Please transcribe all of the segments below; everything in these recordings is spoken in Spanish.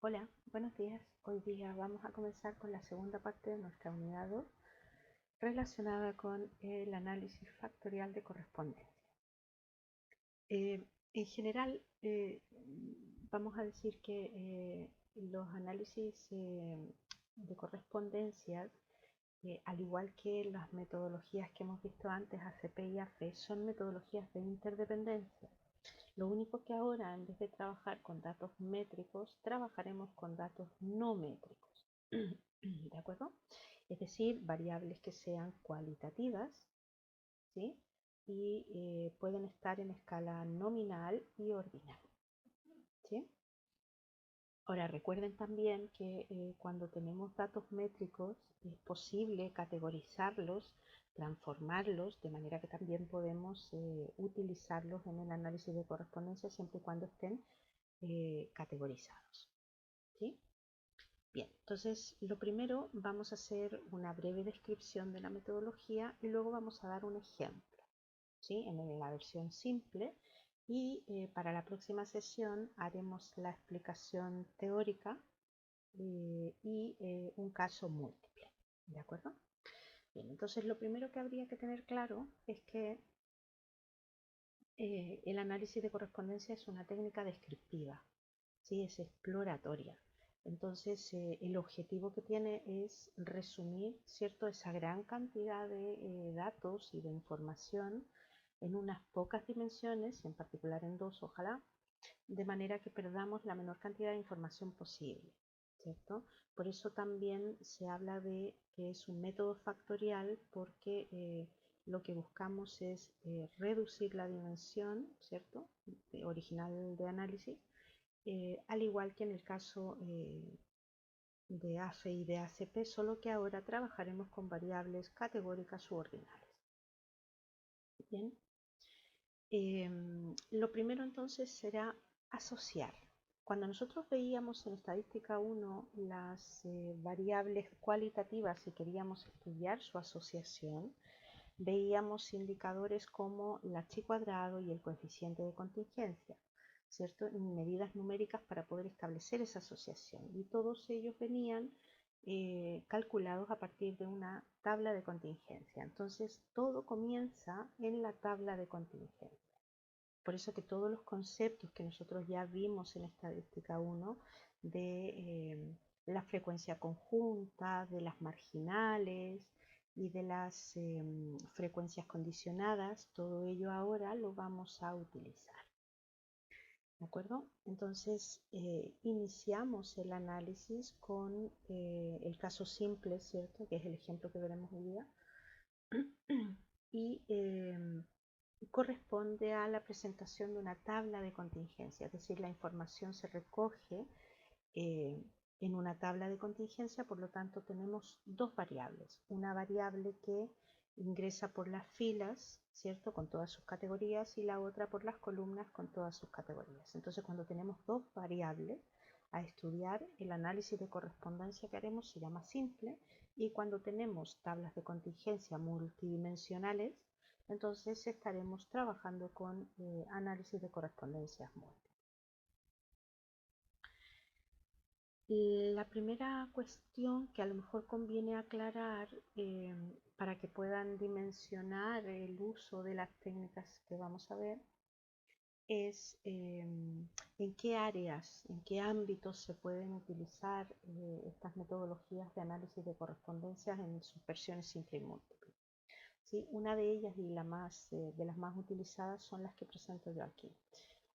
Hola, buenos días. Hoy día vamos a comenzar con la segunda parte de nuestra unidad 2 relacionada con el análisis factorial de correspondencia. En general, vamos a decir que los análisis de correspondencia, al igual que las metodologías que hemos visto antes, ACP y AFE, son metodologías de interdependencia. Lo único que ahora, en vez de trabajar con datos métricos, trabajaremos con datos no métricos. ¿De acuerdo? Es decir, variables que sean cualitativas, ¿sí? Y pueden estar en escala nominal y ordinal, ¿sí? Ahora, recuerden también que cuando tenemos datos métricos es posible categorizarlos, transformarlos, de manera que también podemos utilizarlos en el análisis de correspondencia siempre y cuando estén categorizados, ¿sí? Bien, entonces lo primero vamos a hacer una breve descripción de la metodología y luego vamos a dar un ejemplo, ¿sí? En la versión simple y para la próxima sesión haremos la explicación teórica y un caso múltiple, ¿de acuerdo? Bien, entonces lo primero que habría que tener claro es que el análisis de correspondencia es una técnica descriptiva, ¿sí? Es exploratoria. Entonces, el objetivo que tiene es resumir, ¿cierto?, esa gran cantidad de datos y de información en unas pocas dimensiones, en particular en dos, ojalá, de manera que perdamos la menor cantidad de información posible, ¿cierto? Por eso también se habla de que es un método factorial porque lo que buscamos es reducir la dimensión, ¿cierto?, original de análisis, al igual que en el caso de AFE y de ACP, solo que ahora trabajaremos con variables categóricas subordinales. Bien. Lo primero entonces será asociar. Cuando nosotros veíamos en estadística 1 las variables cualitativas y queríamos estudiar su asociación, veíamos indicadores como la chi cuadrado y el coeficiente de contingencia, ¿cierto? Medidas numéricas para poder establecer esa asociación. Y todos ellos venían calculados a partir de una tabla de contingencia. Entonces, todo comienza en la tabla de contingencia. Por eso que todos los conceptos que nosotros ya vimos en estadística 1 de la frecuencia conjunta, de las marginales y de las frecuencias condicionadas, todo ello ahora lo vamos a utilizar. ¿De acuerdo? Entonces, iniciamos el análisis con el caso simple, ¿cierto? Que es el ejemplo que veremos hoy día. Y corresponde a la presentación de una tabla de contingencia, es decir, la información se recoge eh, en una tabla de contingencia, por lo tanto tenemos dos variables, una variable que ingresa por las filas, ¿cierto?, con todas sus categorías, y la otra por las columnas con todas sus categorías. Entonces, cuando tenemos dos variables a estudiar, el análisis de correspondencia que haremos se llama simple, y cuando tenemos tablas de contingencia multidimensionales, entonces estaremos trabajando con análisis de correspondencias múltiples. La primera cuestión que a lo mejor conviene aclarar para que puedan dimensionar el uso de las técnicas que vamos a ver es en qué áreas, en qué ámbitos se pueden utilizar estas metodologías de análisis de correspondencias en sus versiones simple y múltiple. ¿Sí? Una de ellas y de las más utilizadas son las que presento yo aquí.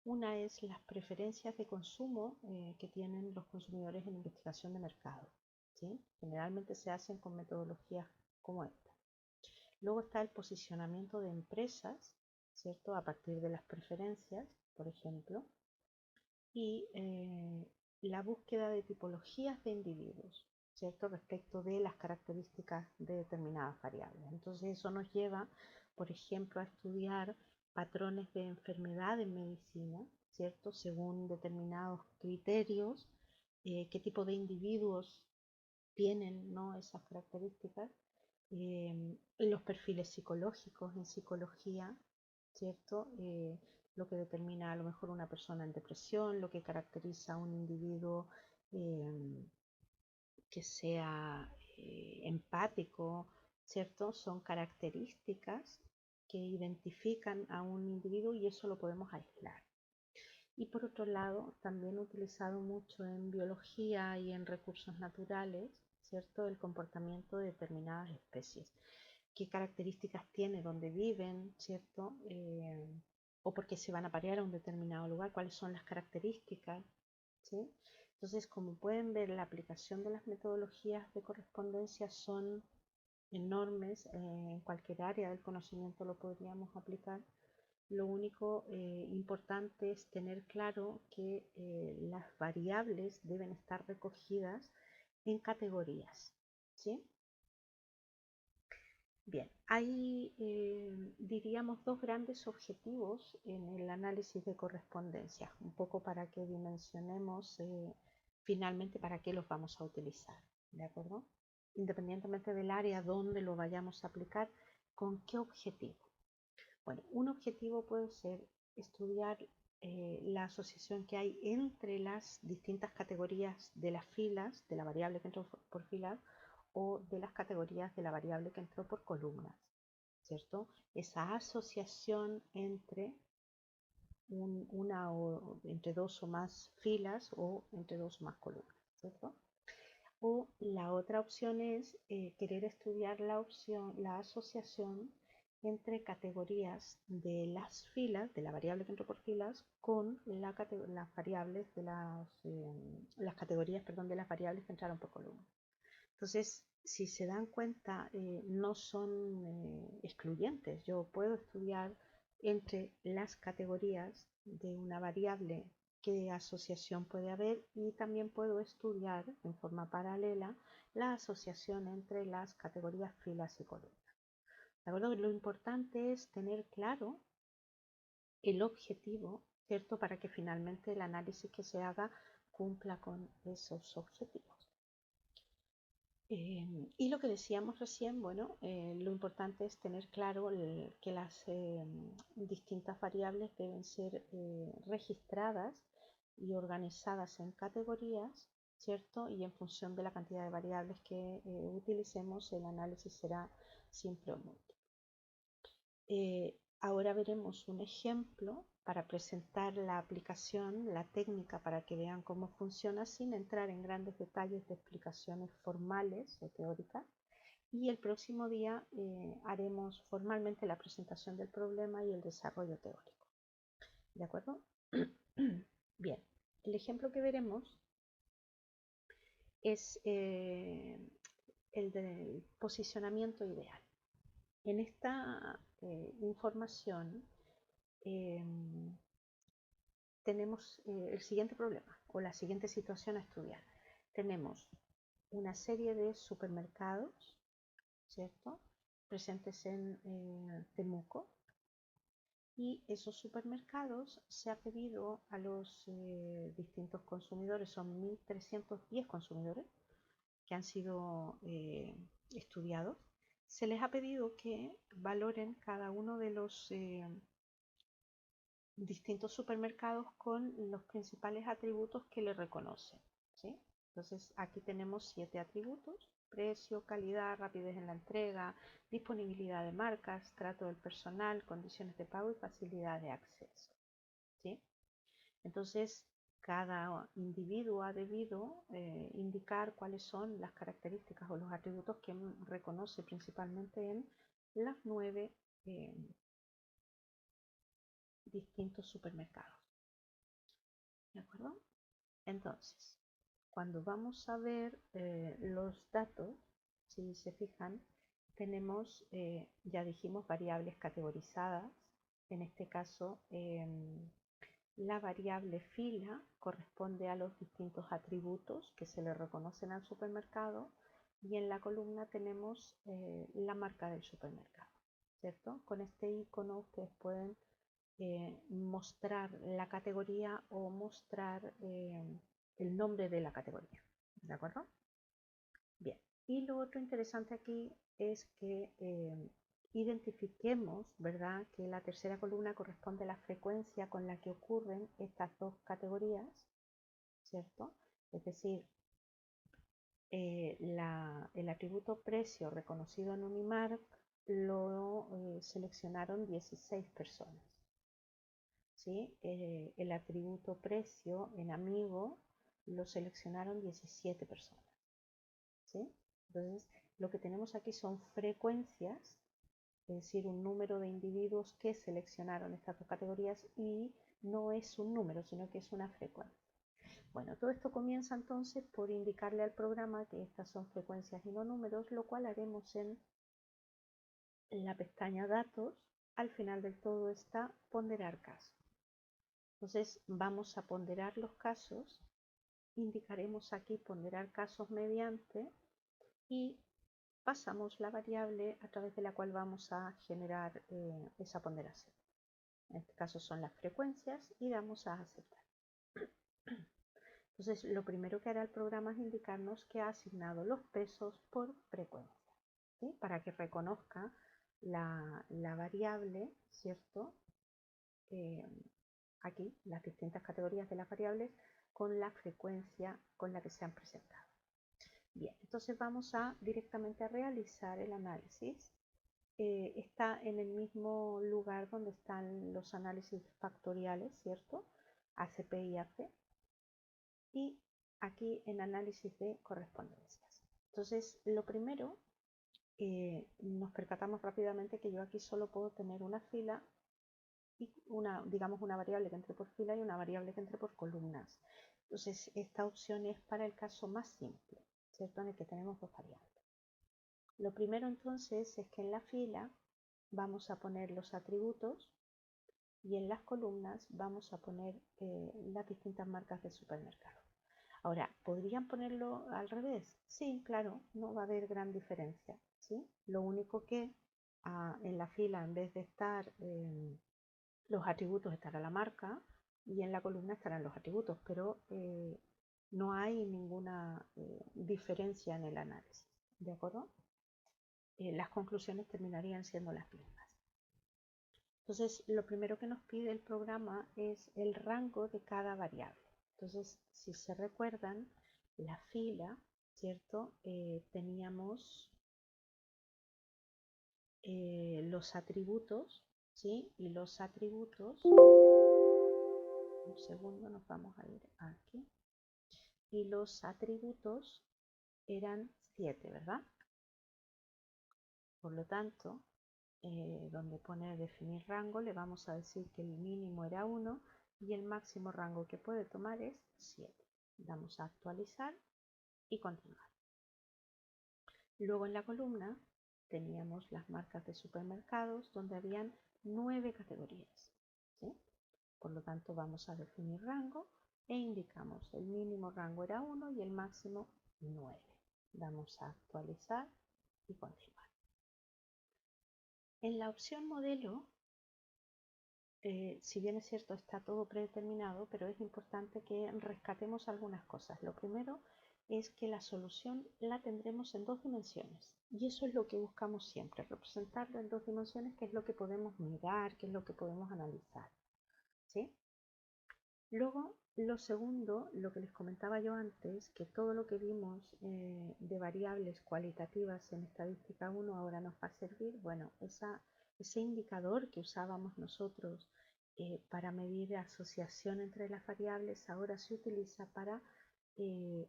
Una es las preferencias de consumo que tienen los consumidores en investigación de mercado, ¿sí? Generalmente se hacen con metodologías como esta. Luego está el posicionamiento de empresas, ¿cierto?, a partir de las preferencias, por ejemplo, y la búsqueda de tipologías de individuos, ¿cierto?, respecto de las características de determinadas variables. Entonces eso nos lleva, por ejemplo, a estudiar patrones de enfermedad en medicina, ¿cierto?, según determinados criterios, qué tipo de individuos tienen, ¿no?, esas características, los perfiles psicológicos en psicología, ¿cierto? Lo que determina a lo mejor una persona en depresión, lo que caracteriza a un individuo eh, que sea empático, ¿cierto? Son características que identifican a un individuo y eso lo podemos aislar. Y por otro lado, también utilizado mucho en biología y en recursos naturales, ¿cierto? El comportamiento de determinadas especies. ¿Qué características tiene, dónde viven, ¿cierto? O por qué se van a parear a un determinado lugar, cuáles son las características, ¿sí? Entonces, como pueden ver, la aplicación de las metodologías de correspondencia son enormes, en cualquier área del conocimiento lo podríamos aplicar. Lo único importante es tener claro que las variables deben estar recogidas en categorías, ¿sí? Bien, hay, diríamos, dos grandes objetivos en el análisis de correspondencia, un poco para que dimensionemos finalmente para qué los vamos a utilizar, ¿de acuerdo? Independientemente del área donde lo vayamos a aplicar, ¿con qué objetivo? Bueno, un objetivo puede ser estudiar la asociación que hay entre las distintas categorías de las filas, de la variable que entró por filas, o de las categorías de la variable que entró por columnas, ¿cierto? Esa asociación entre entre dos o más filas o entre dos o más columnas, ¿cierto? O la otra opción es querer estudiar la asociación entre categorías de las filas, de la variable que entró por filas, con las variables de las categorías, perdón, de las variables que entraron por columna. Entonces, si se dan cuenta, no son excluyentes. Yo puedo estudiar entre las categorías de una variable qué asociación puede haber y también puedo estudiar en forma paralela la asociación entre las categorías filas y columnas. ¿De acuerdo? Lo importante es tener claro el objetivo, ¿cierto? Para que finalmente el análisis que se haga cumpla con esos objetivos. Y lo que decíamos recién, bueno, lo importante es tener claro que las distintas variables deben ser registradas y organizadas en categorías, ¿cierto? Y en función de la cantidad de variables que utilicemos, el análisis será simple o múltiple. Ahora veremos un ejemplo para presentar la aplicación, la técnica para que vean cómo funciona sin entrar en grandes detalles de explicaciones formales o teóricas. Y el próximo día haremos formalmente la presentación del problema y el desarrollo teórico. ¿De acuerdo? Bien, el ejemplo que veremos es el del posicionamiento ideal. En esta información tenemos el siguiente problema o la siguiente situación a estudiar. Tenemos una serie de supermercados, ¿cierto? Presentes en Temuco, y esos supermercados se ha pedido a los distintos consumidores, son 1.310 consumidores que han sido estudiados, se les ha pedido que valoren cada uno de los distintos supermercados con los principales atributos que le reconocen, ¿sí? Entonces aquí tenemos 7 atributos: precio, calidad, rapidez en la entrega, disponibilidad de marcas, trato del personal, condiciones de pago y facilidad de acceso, ¿sí? Entonces cada individuo ha debido indicar cuáles son las características o los atributos que reconoce principalmente en las 9 distintos supermercados. ¿De acuerdo? Entonces, cuando vamos a ver los datos, si se fijan, tenemos, ya dijimos, variables categorizadas. En este caso, la variable fila corresponde a los distintos atributos que se le reconocen al supermercado, y en la columna tenemos la marca del supermercado, ¿cierto? Con este icono ustedes pueden mostrar la categoría o mostrar el nombre de la categoría, ¿de acuerdo? Bien, y lo otro interesante aquí es que identifiquemos, ¿verdad?, que la tercera columna corresponde a la frecuencia con la que ocurren estas dos categorías, ¿cierto? Es decir, el atributo precio reconocido en Unimark lo seleccionaron 16 personas. ¿Sí? El atributo precio en Amigo lo seleccionaron 17 personas. ¿Sí? Entonces, lo que tenemos aquí son frecuencias, es decir, un número de individuos que seleccionaron estas dos categorías y no es un número, sino que es una frecuencia. Bueno, todo esto comienza entonces por indicarle al programa que estas son frecuencias y no números, lo cual haremos en la pestaña Datos. Al final del todo está Ponderar casos. Entonces vamos a ponderar los casos, indicaremos aquí Ponderar casos mediante y pasamos la variable a través de la cual vamos a generar esa ponderación. En este caso son las frecuencias y damos a aceptar. Entonces, lo primero que hará el programa es indicarnos que ha asignado los pesos por frecuencia, ¿sí? Para que reconozca la variable, ¿cierto? Aquí, las distintas categorías de las variables con la frecuencia con la que se han presentado. Bien, entonces vamos directamente a realizar el análisis. Está en el mismo lugar donde están los análisis factoriales, ¿cierto? ACP y AC. Y aquí en análisis de correspondencias. Entonces, lo primero, nos percatamos rápidamente que yo aquí solo puedo tener una fila y digamos una variable que entre por fila y una variable que entre por columnas. Entonces, esta opción es para el caso más simple, ¿cierto? En el que tenemos dos variables. Lo primero entonces es que en la fila vamos a poner los atributos y en las columnas vamos a poner las distintas marcas de supermercado. Ahora, ¿podrían ponerlo al revés? Sí, claro, no va a haber gran diferencia, ¿sí? Lo único que en la fila, en vez de estar los atributos, estará la marca y en la columna estarán los atributos, pero no hay ninguna diferencia en el análisis, ¿de acuerdo? Las conclusiones terminarían siendo las mismas. Entonces, lo primero que nos pide el programa es el rango de cada variable. Entonces, si se recuerdan, la fila, ¿cierto? Teníamos los atributos, ¿sí? Y los atributos, un segundo, nos vamos a ir aquí. Y los atributos eran 7, ¿verdad? Por lo tanto, donde pone definir rango, le vamos a decir que el mínimo era 1 y el máximo rango que puede tomar es 7. Damos a actualizar y continuar. Luego en la columna teníamos las marcas de supermercados donde habían 9 categorías, ¿sí? Por lo tanto vamos a definir rango e indicamos el mínimo rango era 1 y el máximo 9. Damos a actualizar y continuar. En la opción modelo, si bien es cierto está todo predeterminado, pero es importante que rescatemos algunas cosas. Lo primero es que la solución la tendremos en dos dimensiones y eso es lo que buscamos siempre, representarlo en dos dimensiones, que es lo que podemos mirar, que es lo que podemos analizar, ¿sí? Luego, lo segundo, lo que les comentaba yo antes, que todo lo que vimos de variables cualitativas en estadística 1 ahora nos va a servir, bueno, ese indicador que usábamos nosotros para medir asociación entre las variables ahora se utiliza para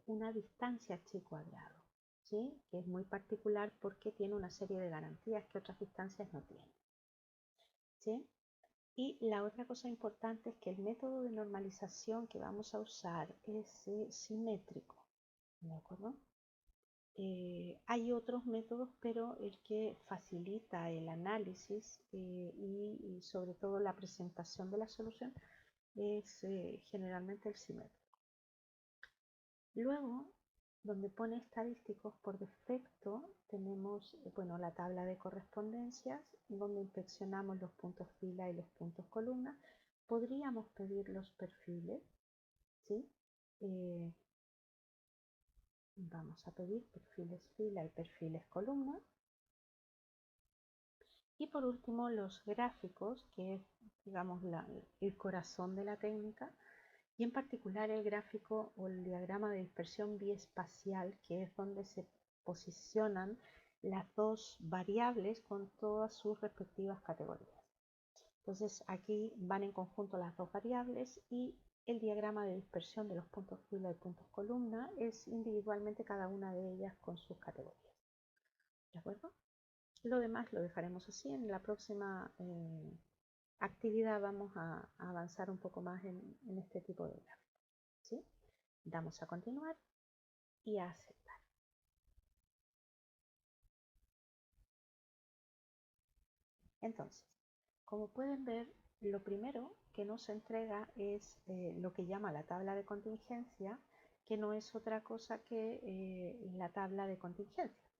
una distancia chi cuadrado, ¿sí? Que es muy particular porque tiene una serie de garantías que otras distancias no tienen, ¿sí? Y la otra cosa importante es que el método de normalización que vamos a usar es simétrico, ¿de acuerdo? Hay otros métodos, pero el que facilita el análisis y sobre todo la presentación de la solución es generalmente el simétrico. Luego, donde pone estadísticos, por defecto tenemos bueno, la tabla de correspondencias, donde inspeccionamos los puntos fila y los puntos columna. Podríamos pedir los perfiles, ¿sí? Vamos a pedir perfiles fila y perfiles columna. Y por último, los gráficos, que es, digamos, el corazón de la técnica, y en particular el gráfico o el diagrama de dispersión biespacial, que es donde se posicionan las dos variables con todas sus respectivas categorías. Entonces aquí van en conjunto las dos variables y el diagrama de dispersión de los puntos fila y puntos columna es individualmente cada una de ellas con sus categorías. ¿De acuerdo? Lo demás lo dejaremos así. En la próxima actividad vamos a avanzar un poco más en este tipo de gráficos. ¿Sí? Damos a continuar y a aceptar. Entonces, como pueden ver, lo primero que nos entrega es lo que llama la tabla de contingencia, que no es otra cosa que la tabla de contingencia.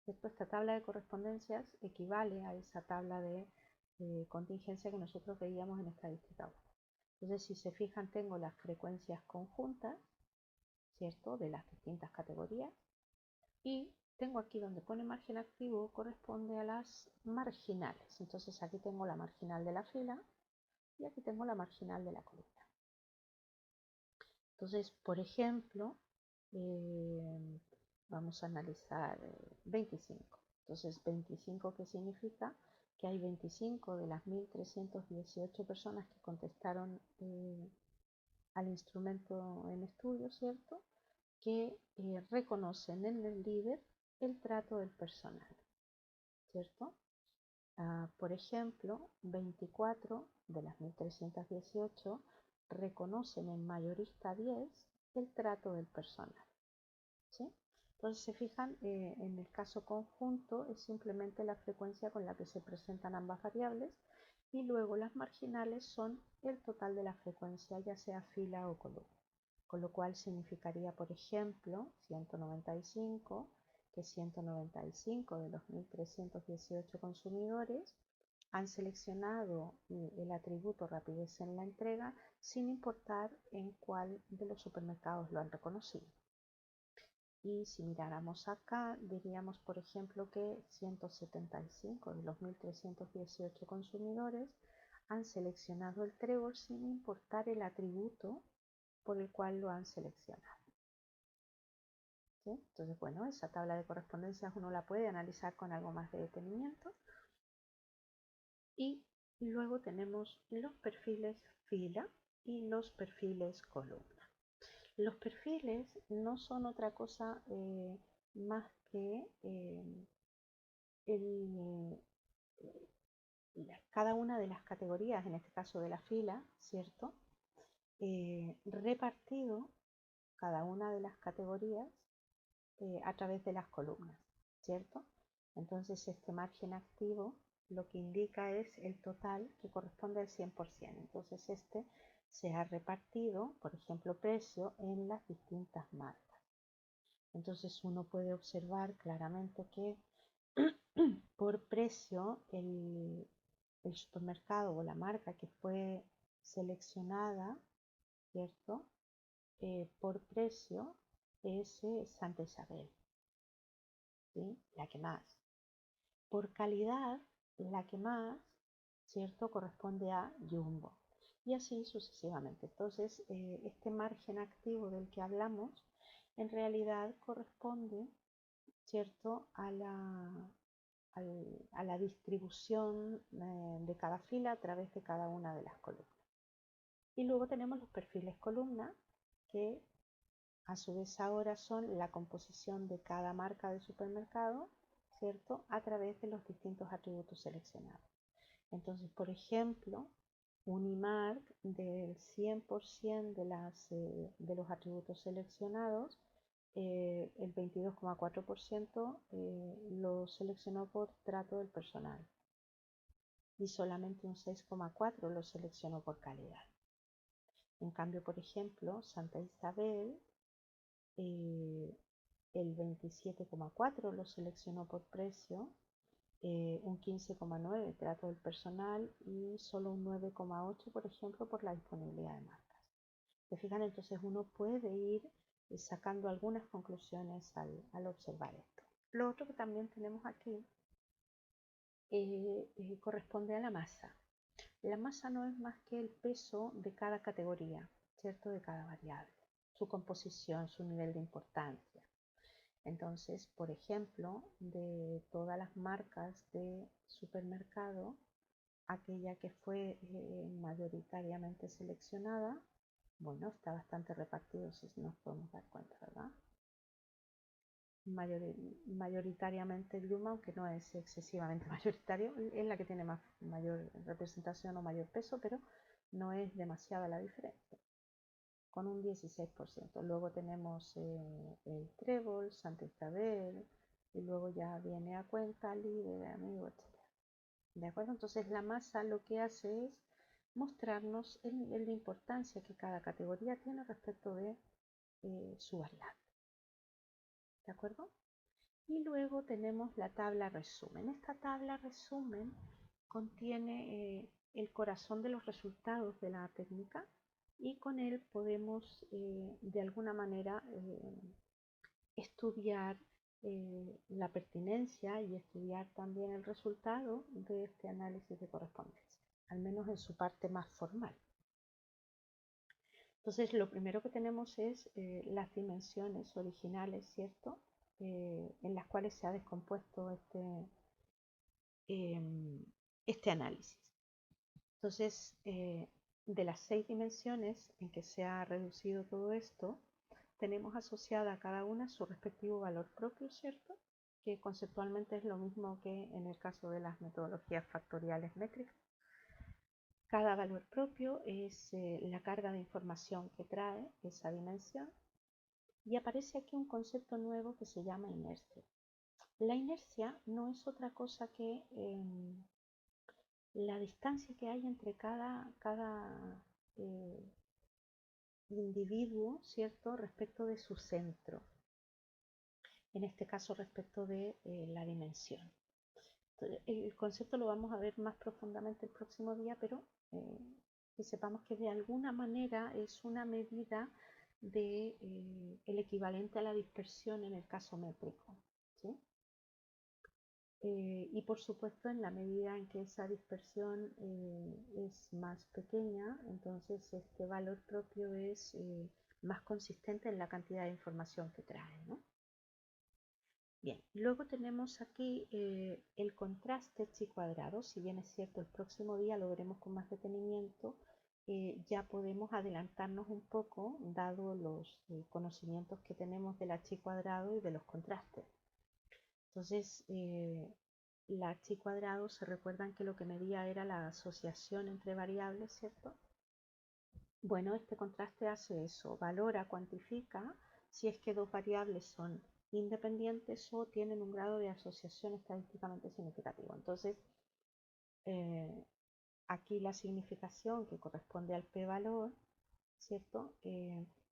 Esta tabla de correspondencias equivale a esa tabla de contingencia que nosotros veíamos en estadística 1. Entonces, si se fijan, tengo las frecuencias conjuntas, ¿cierto?, de las distintas categorías, y tengo aquí donde pone margen activo, corresponde a las marginales. Entonces aquí tengo la marginal de la fila y aquí tengo la marginal de la columna. Entonces, por ejemplo, vamos a analizar 25. Entonces, 25, ¿qué significa? Que hay 25 de las 1.318 personas que contestaron al instrumento en estudio, ¿cierto?, que reconocen en el líder el trato del personal, ¿cierto? Por ejemplo, 24 de las 1.318 reconocen en mayorista 10 el trato del personal, ¿sí? Entonces, se fijan, en el caso conjunto es simplemente la frecuencia con la que se presentan ambas variables y luego las marginales son el total de la frecuencia, ya sea fila o columna. Con lo cual significaría, por ejemplo, 195, que 195 de los 1.318 consumidores han seleccionado el atributo rapidez en la entrega sin importar en cuál de los supermercados lo han reconocido. Y si miráramos acá, diríamos, por ejemplo, que 175 de los 1.318 consumidores han seleccionado el trébol sin importar el atributo por el cual lo han seleccionado. ¿Sí? Entonces, bueno, esa tabla de correspondencias uno la puede analizar con algo más de detenimiento. Y luego tenemos los perfiles fila y los perfiles columna. Los perfiles no son otra cosa más que cada una de las categorías, en este caso de la fila, ¿cierto?, repartido cada una de las categorías a través de las columnas, ¿cierto? Entonces este margen activo lo que indica es el total que corresponde al 100%. Entonces este se ha repartido, por ejemplo, precio en las distintas marcas. Entonces uno puede observar claramente que por precio el supermercado o la marca que fue seleccionada, ¿cierto?, por precio es Santa Isabel, ¿sí?, la que más. Por calidad, la que más, ¿cierto?, corresponde a Jumbo. Y así sucesivamente. Entonces, este margen activo del que hablamos, en realidad corresponde, ¿cierto?, a la distribución de cada fila a través de cada una de las columnas. Y luego tenemos los perfiles columna, que a su vez ahora son la composición de cada marca de supermercado, ¿cierto?, a través de los distintos atributos seleccionados. Entonces, por ejemplo, Unimark, del 100% de los atributos seleccionados, el 22,4% lo seleccionó por trato del personal y solamente un 6,4% lo seleccionó por calidad. En cambio, por ejemplo, Santa Isabel, el 27,4% lo seleccionó por precio, un 15,9% trato del personal y solo un 9,8%, por ejemplo, por la disponibilidad de marcas. ¿Se fijan? Entonces uno puede ir sacando algunas conclusiones al observar esto. Lo otro que también tenemos aquí corresponde a la masa. La masa no es más que el peso de cada categoría, ¿cierto? De cada variable, su composición, su nivel de importancia. Entonces, por ejemplo, de todas las marcas de supermercado, aquella que fue mayoritariamente seleccionada, bueno, está bastante repartido, si nos podemos dar cuenta, ¿verdad? Mayoritariamente Bloom, aunque no es excesivamente mayoritario, es la que tiene mayor representación o mayor peso, pero no es demasiada la diferencia, con un 16%. Luego tenemos el trébol, Santa Isabel, y luego ya viene a cuenta líder, amigo, etc. ¿De acuerdo? Entonces la masa lo que hace es mostrarnos la importancia que cada categoría tiene respecto de su variable. ¿De acuerdo? Y luego tenemos la tabla resumen. Esta tabla resumen contiene el corazón de los resultados de la técnica y con él podemos de alguna manera estudiar la pertinencia y estudiar también el resultado de este análisis de correspondencia, al menos en su parte más formal. Entonces, lo primero que tenemos es las dimensiones originales, ¿cierto? En las cuales se ha descompuesto este análisis. Entonces, de las 6 dimensiones en que se ha reducido todo esto, tenemos asociada a cada una su respectivo valor propio, ¿cierto? Que conceptualmente es lo mismo que en el caso de las metodologías factoriales métricas. Cada valor propio es la carga de información que trae esa dimensión. Y aparece aquí un concepto nuevo que se llama inercia. La inercia no es otra cosa que la distancia que hay entre cada individuo, ¿cierto?, respecto de su centro. En este caso, respecto de la dimensión. Entonces, el concepto lo vamos a ver más profundamente el próximo día, pero que sepamos que de alguna manera es una medida de el equivalente a la dispersión en el caso métrico, ¿sí? Y por supuesto, en la medida en que esa dispersión es más pequeña, entonces este valor propio es más consistente en la cantidad de información que trae, ¿no? Bien, luego tenemos aquí el contraste chi cuadrado. Si bien es cierto, el próximo día lo veremos con más detenimiento, ya podemos adelantarnos un poco, dado los conocimientos que tenemos de la chi cuadrado y de los contrastes. Entonces, la chi cuadrado, se recuerdan que lo que medía era la asociación entre variables, ¿cierto? Bueno, este contraste hace eso, valora, cuantifica si es que dos variables son independientes o tienen un grado de asociación estadísticamente significativo. Entonces, aquí la significación que corresponde al p-valor, ¿cierto?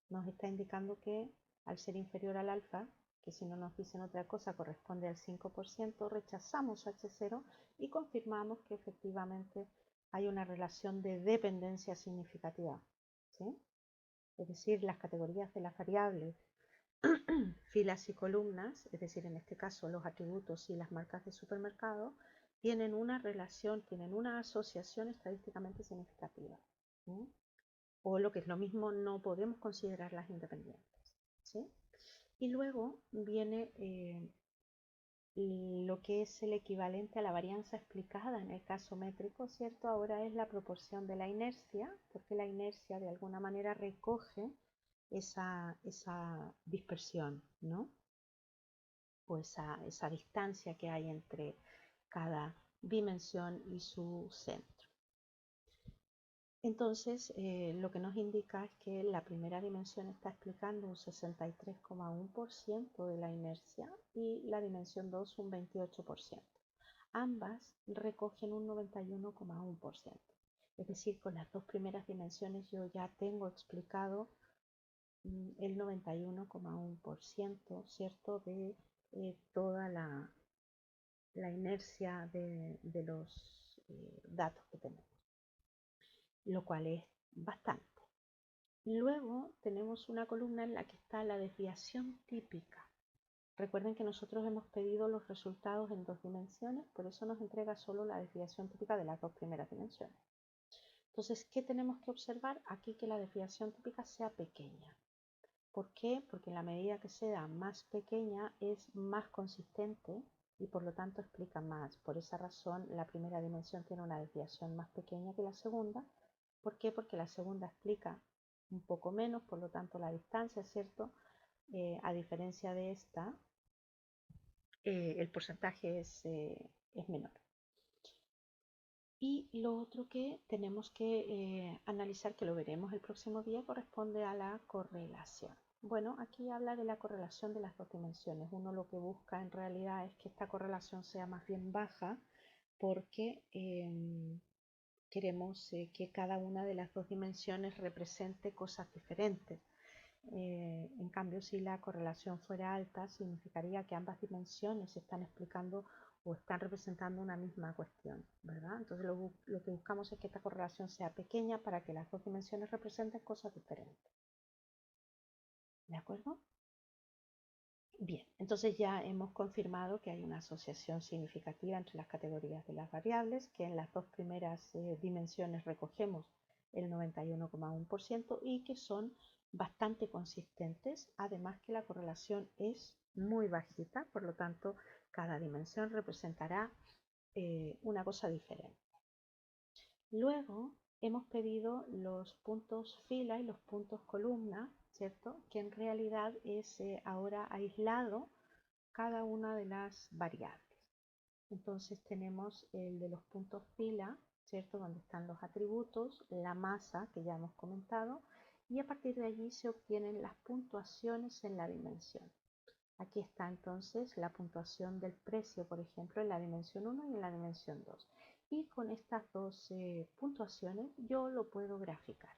Nos está indicando que al ser inferior al alfa, que si no nos dicen otra cosa corresponde al 5%, rechazamos H0 y confirmamos que efectivamente hay una relación de dependencia significativa, ¿sí? Es decir, las categorías de las variables, filas y columnas, es decir, en este caso los atributos y las marcas de supermercado, tienen una relación, tienen una asociación estadísticamente significativa, ¿sí? O lo que es lo mismo, no podemos considerarlas independientes, ¿sí? Y luego viene lo que es el equivalente a la varianza explicada en el caso métrico, ¿cierto? Ahora es la proporción de la inercia, porque la inercia de alguna manera recoge esa dispersión, ¿no? O esa distancia que hay entre cada dimensión y su centro. Entonces, lo que nos indica es que la primera dimensión está explicando un 63,1% de la inercia y la dimensión 2 un 28%. Ambas recogen un 91,1%. Es decir, con las dos primeras dimensiones yo ya tengo explicado el 91,1%, ¿cierto?, de toda la inercia de los datos que tenemos, lo cual es bastante. Luego tenemos una columna en la que está la desviación típica. Recuerden que nosotros hemos pedido los resultados en 2 dimensiones, por eso nos entrega solo la desviación típica de las 2 primeras dimensiones. Entonces, ¿qué tenemos que observar? Aquí que la desviación típica sea pequeña. ¿Por qué? Porque en la medida que sea más pequeña es más consistente y por lo tanto explica más. Por esa razón, la primera dimensión tiene una desviación más pequeña que la segunda. ¿Por qué? Porque la segunda explica un poco menos, por lo tanto la distancia, ¿cierto? A diferencia de esta, el porcentaje es menor. Y lo otro que tenemos que analizar, que lo veremos el próximo día, corresponde a la correlación. Bueno, aquí habla de la correlación de las dos dimensiones. Uno lo que busca en realidad es que esta correlación sea más bien baja porque queremos que cada una de las dos dimensiones represente cosas diferentes. En cambio, si la correlación fuera alta, significaría que ambas dimensiones están explicando o están representando una misma cuestión, ¿verdad? Entonces lo que buscamos es que esta correlación sea pequeña para que las dos dimensiones representen cosas diferentes. ¿De acuerdo? Bien, entonces ya hemos confirmado que hay una asociación significativa entre las categorías de las variables, que en las dos primeras dimensiones recogemos el 91,1% y que son bastante consistentes, además que la correlación es muy bajita, por lo tanto cada dimensión representará una cosa diferente. Luego hemos pedido los puntos fila y los puntos columna, ¿cierto? Que en realidad es ahora aislado cada una de las variables. Entonces tenemos el de los puntos fila, ¿cierto? Donde están los atributos, la masa que ya hemos comentado, y a partir de allí se obtienen las puntuaciones en la dimensión. Aquí está entonces la puntuación del precio, por ejemplo, en la dimensión 1 y en la dimensión 2. Y con estas dos puntuaciones yo lo puedo graficar.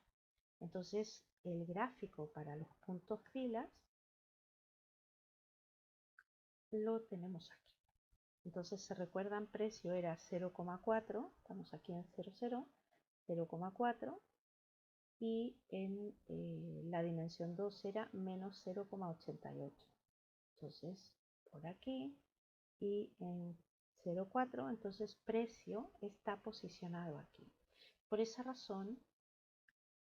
Entonces el gráfico para los puntos filas lo tenemos aquí. Entonces se recuerdan, precio era 0,4, estamos aquí en 0,0, 0,4 y en la dimensión 2 era menos 0,88. Entonces por aquí y en 0,4, entonces precio está posicionado aquí. Por esa razón,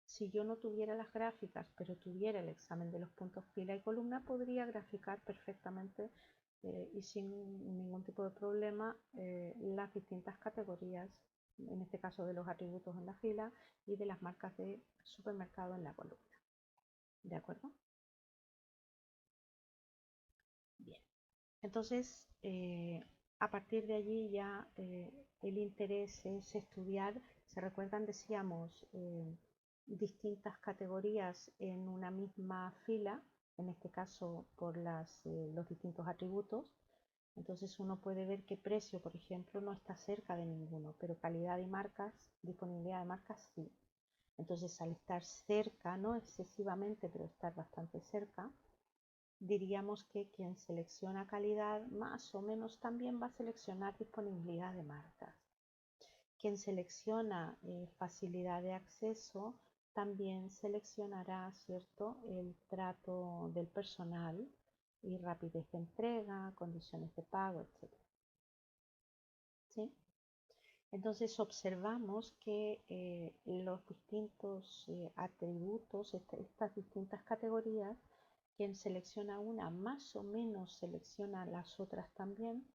si yo no tuviera las gráficas, pero tuviera el examen de los puntos fila y columna, podría graficar perfectamente y sin ningún tipo de problema las distintas categorías, en este caso de los atributos en la fila y de las marcas de supermercado en la columna. ¿De acuerdo? Bien. Entonces, a partir de allí ya el interés es estudiar, se recuerdan, decíamos, distintas categorías en una misma fila, en este caso por los distintos atributos. Entonces uno puede ver que precio, por ejemplo, no está cerca de ninguno, pero calidad y marcas, disponibilidad de marcas sí. Entonces al estar cerca, no excesivamente, pero estar bastante cerca, diríamos que quien selecciona calidad más o menos también va a seleccionar disponibilidad de marcas. Quien selecciona facilidad de acceso también seleccionará, ¿cierto?, el trato del personal y rapidez de entrega, condiciones de pago, etc. ¿Sí? Entonces observamos que los distintos atributos, estas distintas categorías, quien selecciona una más o menos selecciona las otras también.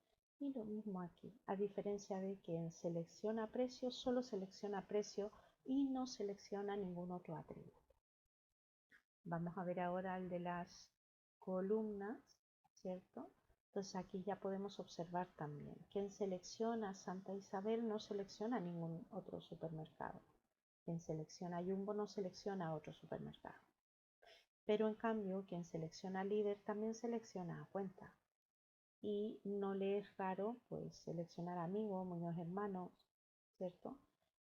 Y lo mismo aquí, a diferencia de quien selecciona precio, solo selecciona precio y no selecciona ningún otro atributo. Vamos a ver ahora el de las columnas, ¿cierto? Entonces aquí ya podemos observar también. Quien selecciona Santa Isabel no selecciona ningún otro supermercado. Quien selecciona Jumbo no selecciona otro supermercado. Pero en cambio, quien selecciona Líder también selecciona a Cuenta. Y no le es raro pues seleccionar Amigo, Muñoz Hermanos, ¿cierto?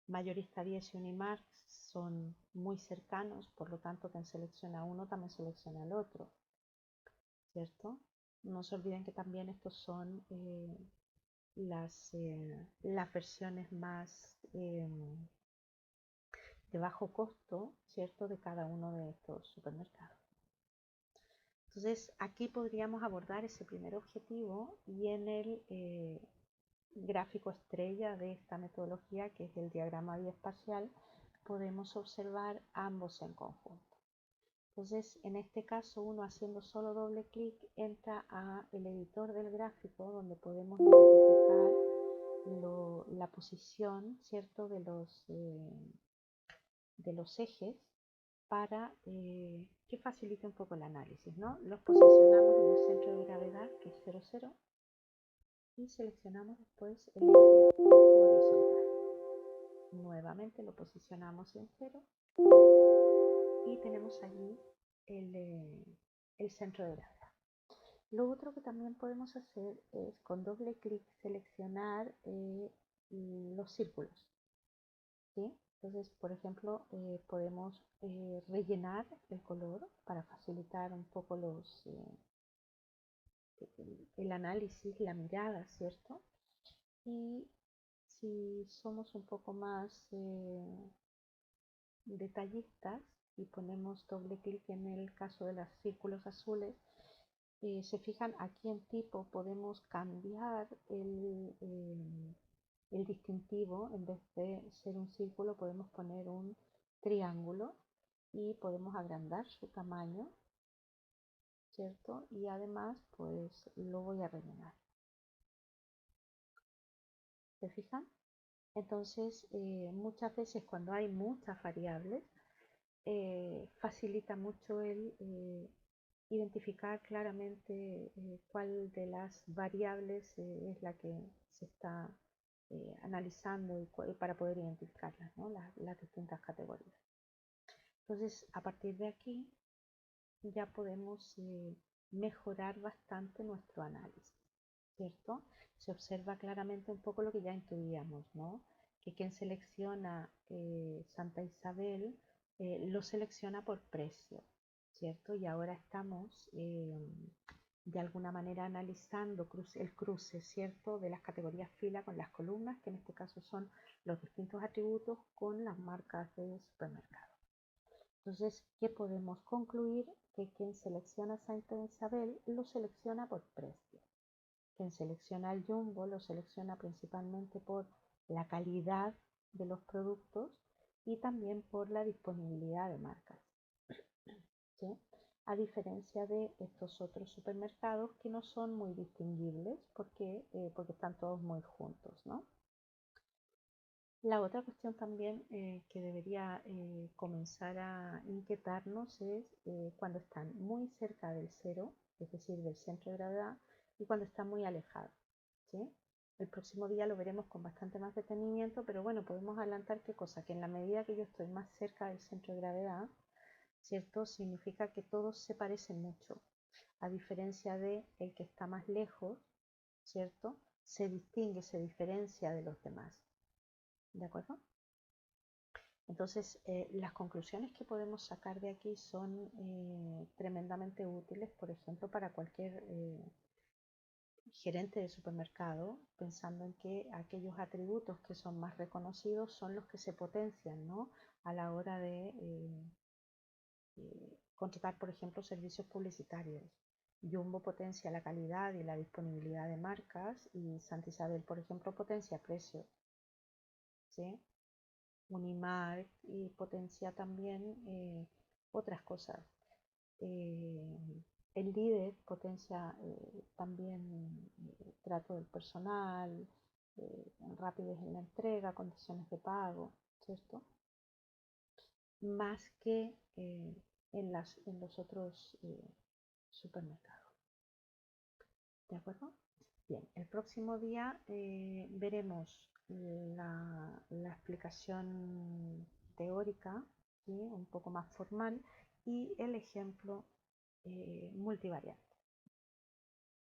Mayorista 10 y Unimark son muy cercanos, por lo tanto quien selecciona uno también selecciona el otro, ¿cierto? No se olviden que también estos son las versiones más de bajo costo, ¿cierto?, de cada uno de estos supermercados. Entonces aquí podríamos abordar ese primer objetivo y en el gráfico estrella de esta metodología, que es el diagrama biespacial, podemos observar ambos en conjunto. Entonces, en este caso, uno haciendo solo doble clic entra a el editor del gráfico, donde podemos identificar la posición, ¿cierto?, de los ejes para que facilite un poco el análisis, ¿no? Los posicionamos en el centro de gravedad, que es 0, 0, y seleccionamos después el eje horizontal. Nuevamente lo posicionamos en 0 y tenemos allí el centro de gravedad. Lo otro que también podemos hacer es con doble clic seleccionar los círculos, ¿sí? Entonces, por ejemplo, podemos rellenar el color para facilitar un poco el análisis, la mirada, ¿cierto? Y si somos un poco más detallistas y ponemos doble clic en el caso de los círculos azules, se fijan aquí en tipo podemos cambiar el distintivo. En vez de ser un círculo podemos poner un triángulo y podemos agrandar su tamaño, ¿cierto? Y además pues lo voy a rellenar. ¿Se fijan? Entonces muchas veces cuando hay muchas variables facilita mucho el identificar claramente cuál de las variables es la que se está analizando y para poder identificarlas, ¿no? las distintas categorías. Entonces, a partir de aquí ya podemos mejorar bastante nuestro análisis, ¿cierto? Se observa claramente un poco lo que ya intuíamos, ¿no? Que quien selecciona Santa Isabel lo selecciona por precio, ¿cierto? Y ahora estamos de alguna manera analizando el cruce, ¿cierto?, de las categorías fila con las columnas, que en este caso son los distintos atributos con las marcas de supermercado. Entonces, ¿qué podemos concluir? Que quien selecciona Santa Isabel lo selecciona por precio. Quien selecciona el Jumbo lo selecciona principalmente por la calidad de los productos y también por la disponibilidad de marcas, ¿sí? A diferencia de estos otros supermercados que no son muy distinguibles porque están todos muy juntos, ¿no? La otra cuestión también que debería comenzar a inquietarnos es cuando están muy cerca del cero, es decir, del centro de gravedad, y cuando están muy alejados, ¿sí? El próximo día lo veremos con bastante más detenimiento, pero bueno, podemos adelantar qué cosa, que en la medida que yo estoy más cerca del centro de gravedad, ¿cierto?, significa que todos se parecen mucho, a diferencia de el que está más lejos, ¿cierto?, se distingue, se diferencia de los demás. ¿De acuerdo? Entonces, las conclusiones que podemos sacar de aquí son tremendamente útiles, por ejemplo, para cualquier gerente de supermercado, pensando en que aquellos atributos que son más reconocidos son los que se potencian, ¿no?, a la hora de contratar, por ejemplo, servicios publicitarios. Jumbo potencia la calidad y la disponibilidad de marcas y Santa Isabel, por ejemplo, potencia precios, ¿sí? Unimark y potencia también otras cosas. El líder potencia también trato del personal, rapidez en la entrega, condiciones de pago, ¿cierto? Más que en los otros supermercados. ¿De acuerdo? Bien, el próximo día veremos la explicación teórica, ¿sí?, un poco más formal, y el ejemplo multivariante.